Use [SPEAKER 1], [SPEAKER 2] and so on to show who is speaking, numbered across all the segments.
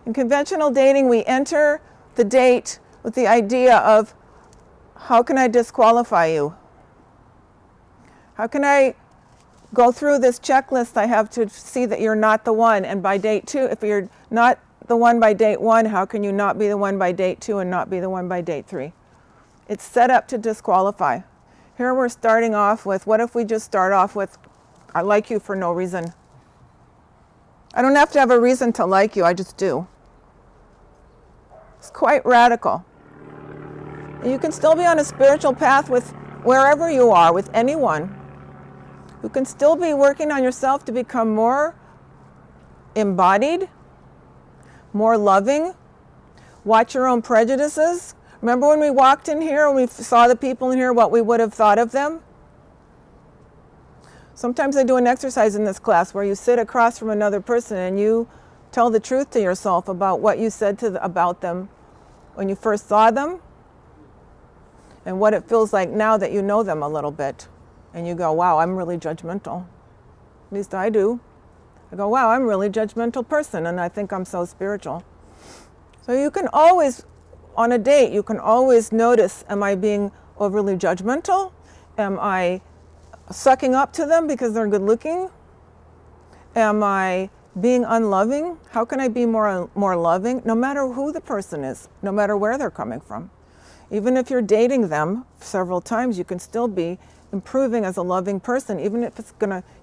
[SPEAKER 1] In conventional dating, we enter the date with the idea of, how can I disqualify you? How can I go through this checklist I have to see that you're not the one? And by date 2, if you're not the one by date 1, how can you not be the one by date 2 and not be the one by date 3? It's set up to disqualify. Here we're starting off with, what if we just start off with, I like you for no reason. I don't have to have a reason to like you, I just do. It's quite radical. And you can still be on a spiritual path with wherever you are, with anyone. You can still be working on yourself to become more embodied, more loving. Watch your own prejudices. Remember when we walked in here and we saw the people in here, what we would have thought of them? Sometimes I do an exercise in this class where you sit across from another person and you tell the truth to yourself about what you said about them when you first saw them and what it feels like now that you know them a little bit. And you go, wow, I'm really judgmental. At least I do. I go, wow, I'm a really judgmental person and I think I'm so spiritual. So you can always, on a date, you can always notice, am I being overly judgmental? Am I sucking up to them because they're good looking? Am I being unloving? How can I be more loving? No matter who the person is, no matter where they're coming from. Even if you're dating them several times, you can still be improving as a loving person, even if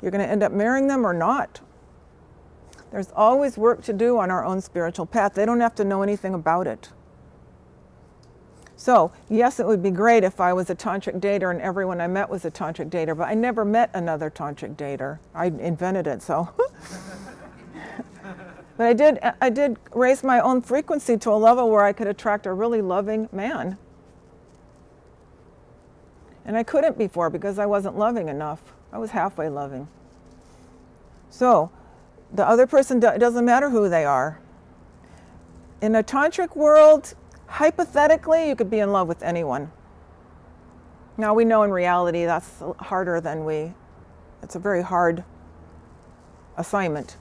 [SPEAKER 1] you're gonna end up marrying them or not. There's always work to do on our own spiritual path. They don't have to know anything about it. So, yes, it would be great if I was a tantric dater and everyone I met was a tantric dater, but I never met another tantric dater. I invented it, so. But I did raise my own frequency to a level where I could attract a really loving man. And I couldn't before because I wasn't loving enough. I was halfway loving. So, the other person, it doesn't matter who they are. In a tantric world, hypothetically, you could be in love with anyone. Now we know in reality that's harder than it's a very hard assignment.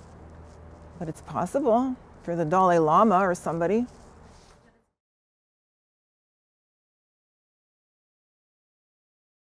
[SPEAKER 1] But it's possible for the Dalai Lama or somebody.